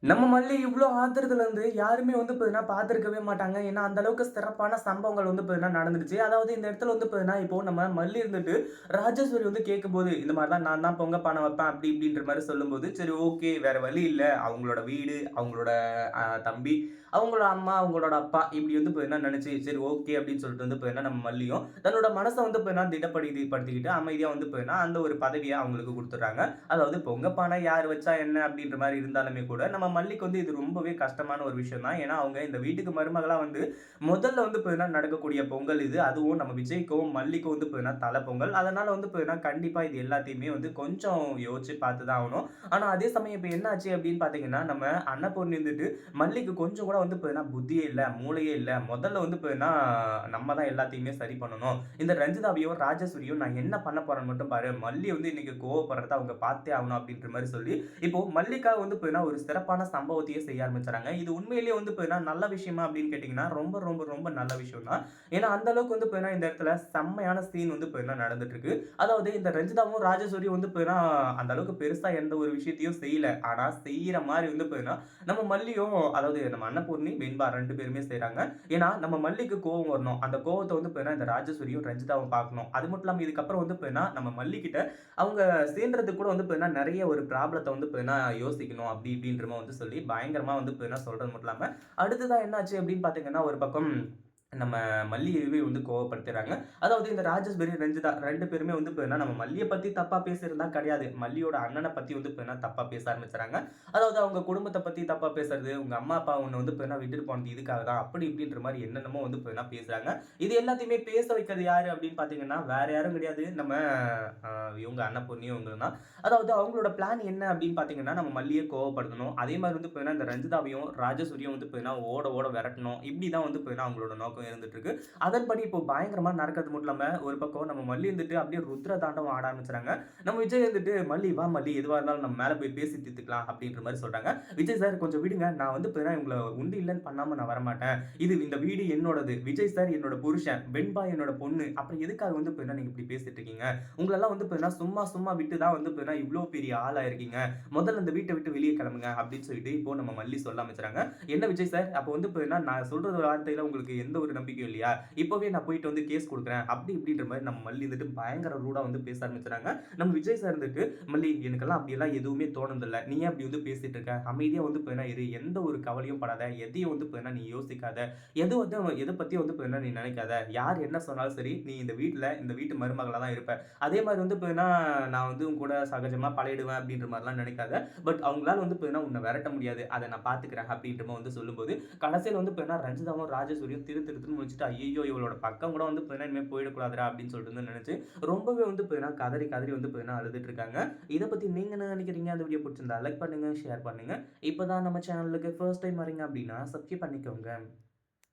நம்ம மல்லி இவ்ளோ ஆத்திரத்துல இருந்து யாருமே வந்து பார்த்தீங்கன்னா பார்த்திருக்கவே மாட்டாங்க. ஏன்னா, அந்த அளவுக்கு சிறப்பான சம்பவங்கள் வந்து பார்த்தீங்கன்னா நடந்துடுச்சு. அதாவது இந்த இடத்துல வந்து பார்த்தீங்கன்னா, இப்போ நம்ம மல்லி இருந்துட்டு ராஜேஸ்வரி வந்து கேட்கும்போது, இந்த மாரிலாம் நான் தான் பொங்க பானை வைப்பேன் அப்படி இப்படின்ற மாரி சொல்லும்போது, சரி ஓகே வேற வழி இல்ல. அவங்களோட வீடு, அவங்களோட தம்பி, அவங்களோட அம்மா, அவங்களோட அப்பா இப்படி வந்து பார்த்தீங்கன்னா நெனச்சு, சரி ஓகே அப்படின்னு சொல்லிட்டு வந்து பார்த்தீங்கன்னா நம்ம மல்லியும் தன்னோட மனச வந்து பார்த்தீங்கன்னா திடப்படுத்திக்கிட்டு அமைதியா வந்து பார்த்தீங்கன்னா அந்த ஒரு பதவிய அவங்களுக்கு குடுத்துடுறாங்க. அதாவது பொங்க பானை யார் வச்சா என்ன அப்படின்ற மாரி இருந்தாலுமே கூட, நம்ம மல்லிக்கு வந்து இது ரொம்பவே கஷ்டமான ஒரு விஷயம் தான். ஏன்னா, அவங்க இந்த வீட்டுக்கு மருமகளா வந்து முதல்ல வந்து பார்த்தீங்கன்னா நடக்கக்கூடிய பொங்கல் இது. அதுவும் நம்ம விஜய்க்கும், மல்லிக்கும் வந்து பார்த்தீங்கன்னா தல பொங்கல். அதனால வந்து பார்த்தீங்கன்னா கண்டிப்பா இது எல்லாத்தையுமே வந்து கொஞ்சம் யோசிச்சு பார்த்து தான் ஆவணும். ஆனா, அதே சமயம் இப்ப என்ன ஆச்சு அப்படின்னு பார்த்தீங்கன்னா, நம்ம அன்னபூர்ணி வந்துட்டு மல்லிக்கு கொஞ்சம் கூட வந்து பார்த்தீங்கன்னா புத்தியே இல்ல, மூளையே இல்ல. முதல்ல வந்து பார்த்தீங்கன்னா நம்ம தான் எல்லாத்தையுமே சரி பண்ணணும். இந்த ரஞ்சிதாவையும், ராஜேஸ்வரியும் நான் என்ன பண்ண போறேன்னு மட்டும் பாரு. மல்லி வந்து இன்னைக்கு கோவப்படுறத அவங்க பார்த்தே ஆகணும் அப்படின்ற மாரி சொல்லி இப்போ மல்லிகா வந்து பார்த்தீங்கன்னா, ஒரு சிறப்பான சம்பவத்தையே செய்ய ஆரம்பிச்சுறாங்க. இது உண்மையிலேயே வந்து பார்த்தீங்கன்னா, நல்ல விஷயமா அப்படின்னு கேட்டீங்கன்னா, ரொம்ப, ரொம்ப, ரொம்ப நல்ல விஷயம் தான். ஏன்னா, அந்த அளவுக்கு வந்து பார்த்தீங்கன்னா, இந்த இடத்துல செம்மையான சீன் வந்து பார்த்தீங்கன்னா நடந்துட்டு இருக்கு. அதாவது இந்த ரஞ்சிதாவும், ராஜேஸ்வரியும் வந்து பார்த்தீங்கன்னா, அந்த அளவுக்கு பெருசா எந்த ஒரு விஷயத்தையும் செய்யல. ஆனா, செய்ற மாரி வந்து பார்த்தீங்கன்னா, நம்ம மல்லியும் அதாவது நம்ம அன்னபூர்ணி, வெண்பா 2 பேருமே செய்றாங்க. ஏன்னா, நம்ம மல்லிக்கு கோவம் வரணும். அந்த கோவத்த வந்து பார்த்தீங்கன்னா, இந்த ராஜேஸ்வரியும், ரஞ்சிதாவும் பார்க்கணும். அது மட்டும் இல்லாம இதுக்கப்புறம் வந்து பார்த்தீங்கன்னா, நம்ம மல்லிகிட்ட அவங்க சேர்ன்றதுக்கு கூட வந்து பார்த்தீங்கன்னா, நெறைய ஒரு ப்ராப்ளத்த வந்து பார்த்தீங்கன்னா யோசிக்கணும். அப்படி இப்படின்ற மாரி வந்து சொல்லி பயங்கரமா வந்து பார்த்தீங்கன்னா சொல்றது மட்டும் இல்லாம, அடுத்ததா என்னாச்சு அப்படின்னு பார்த்தீங்கன்னா, ஒரு பக்கம் நம்ம மல்லியவே வந்து கோவப்படுத்துறாங்க. அதாவது இந்த ராஜேஸ்வரி, ரஞ்சிதா 2 பேருமே வந்து பார்த்தீங்கன்னா, நம்ம மல்லிய பத்தி தப்பா பேசுறதுலாம் கிடையாது. மல்லியோட அண்ணன பத்தி வந்து பார்த்தீங்கன்னா தப்பா பேச ஆரம்பிச்சுறாங்க. அதாவது அவங்க குடும்பத்த பத்தி தப்பா பேசுறது, உங்க அம்மா, அப்பா உன்ன வந்து பார்த்தீங்கன்னா விட்டுட்டு போனது இதுக்காக தான். அப்படி இப்படின்ற மாரி என்னென்னமோ வந்து பார்த்தீங்கன்னா பேசுறாங்க. இது எல்லாத்தையுமே பேச வைக்கிறது யாரு அப்படின்னு பார்த்தீங்கன்னா, வேற யாரும் கிடையாது. நம்ம அ இவங்க அன்னபூர்ணியும் இவங்களும் தான். அதாவது அவங்களோட பிளான் என்ன அப்படின்னு பார்த்தீங்கன்னா, நம்ம மல்லிய கோவப்படுத்தணும். அதே மாரி வந்து பார்த்தீங்கன்னா, இந்த ரஞ்சிதாவையும், ராஜேஸ்வரியும் வந்து பார்த்தீங்கன்னா ஓட ஓட விரட்டணும். இப்படி தான் வந்து பார்த்தீங்கன்னா அவங்களோட நோக்கம் இருந்துட்டு இருக்கு. அதன்படி இப்போ பயங்கரமா நடக்கிறது மட்டும் இல்லாம, ஒரு பக்கம் நம்ம மல்லி இருந்துட்டு அப்படியே ருத்ர தாண்டவம் ஆட ஆரம்பிச்சுறாங்க. நம்ம விஜய் இருந்துட்டு, "மல்லி வா மல்லி, எதுவா இருந்தாலும் நம்ம மேல போய் பேசி தீர்த்துக்கலாம்." அப்படின்ற மாரி சொல்றாங்க. விஜய் சார் கொஞ்சம் விடுங்க. நான் வந்து பார்த்தீங்கன்னா உங்கள உண்டு இல்லன்னு பண்ணாம நான் வரமாட்டேன். இந்த வீடு என்னோடது. விஜய் சார் என்னோட புருஷன். வெண்பா என்னோட பொண்ணு. அப்புறம் எதுக்காக வந்து பார்த்தீங்கன்னா நீங்க இப்படி பேசிட்டு இருக்கீங்க? உங்களெல்லாம் வந்து பார்த்தீங்கன்னா சும்மா சும்மா விட்டு தான் வந்து பார்த்தீங்கன்னா இவ்ளோ பெரிய ஆளா இருக்கீங்க. முதல்ல இந்த வீட்ட விட்டு வெளிய கிளம்புங்க அப்படின்னு சொல்லிட்டு இப்போ நம்ம மல்லி சொல்ல ஆரம்பிச்சுறாங்க. என்ன விஜய் சார், அப்ப வந்து பார்த்தீங்கன்னா நான் சொல்றது வார்த்தையில உங்களுக்கு எந்த ஒரு நம்பிக்கையும் இல்லையா? இப்பவே நான் போயிட்டு வந்து கேஸ் குடுக்குறேன். அப்படி இப்படின்ற மாரி நம்ம மல்லி வந்துட்டு பயங்கர ரூடா வந்து பேச ஆரம்பிச்சுறாங்க. நம்ம விஜய் சார் இருந்துட்டு, "மல்லி எனக்கெல்லாம் அப்படியெல்லாம் எதுவுமே தோணுனதில்ல. நீ ஏன் அப்படி வந்து பேசிட்டு இருக்க? அமைதியா வந்து பார்த்தீங்கன்னா இரு. எந்த ஒரு கவலையும் படாத. எதையும் வந்து பார்த்தீங்கன்னா நீ யோசிக்காத. எது வந்து எத பத்தியும் வந்து பார்த்தீங்கன்னா நீ நினைக்காத. யார் என்ன சொன்னாலும் சரி, நீ இந்த வீட்ல இந்த வீட்டு மருமகளா தான் இருப்ப. அதே மாரி வந்து பார்த்தீங்கன்னா, நான் வந்து உன் கூட சகஜமா பழகிடுவேன் அப்படின்ற மாரிலாம் நினைக்காத. பட் அவங்களால வந்து பார்த்தீங்கன்னா உன்ன விரட்ட முடியாது. அத நான் பார்த்துக்கிறேன்." அப்படின்ற மாரி வந்து சொல்லும்போது, கடைசியில வந்து பார்த்தீங்கன்னா ரஞ்சிதாவும், ராஜேஸ்வரியும் திரு திருன்னு முழிச்சுட்டு, "ஐய்யய்யோ! இவளோட பக்கம் கூட வந்து பார்த்தீங்கன்னா இனிமே போயிடக்கூடாதுடா" அப்படின்னு சொல்லிட்டு வந்து நினைச்சு, ரொம்பவே வந்து பார்த்தீங்கன்னா கதறி கதறி வந்து பார்த்தீங்கன்னா அழுதுட்டு இருக்காங்க. இத பத்தி நீங்க என்ன நினைக்கிறீங்க? அந்த வீடியோ புடிச்சிருந்தா லைக் பண்ணுங்க, ஷேர் பண்ணுங்க. இப்ப தான் நம்ம சேனலுக்கு ஃபர்ஸ்ட் டைம் வரீங்க அப்படின்னா சப்ஸ்கிரைப் பண்ணிக்கோங்க.